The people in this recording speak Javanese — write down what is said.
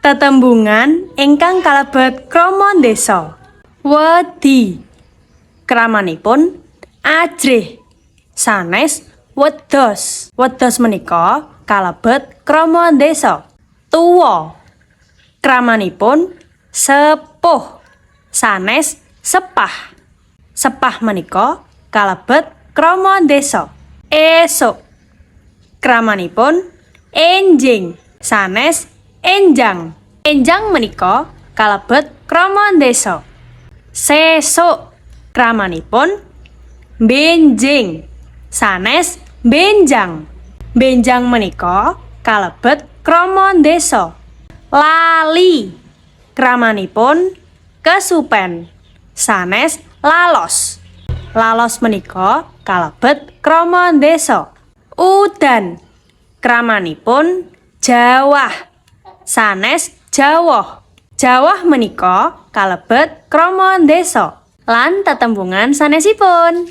Tetembungan ingkang kalebet krama desa. Wedi. Kramanipun ajrih sanes wedhos. Wedhos menika kalebet krama desa. Tuwa. Kramanipun sepuh sanes sepah. Sepah menika kalebet krama desa. Esuk. Kramanipun enjing sanes enjang. Enjang menika kalebet krama desa. Sesuk. Kramanipun benjing sanes benjang. Benjang menika kalebet krama desa. Lali. Kramanipun kesupen sanes lalos. Lalos menika kalebet krama desa. Udan. Kramanipun jawah sanes jawah. Jawah menika kalebet krama desa. Lan tetembungan sanesipun.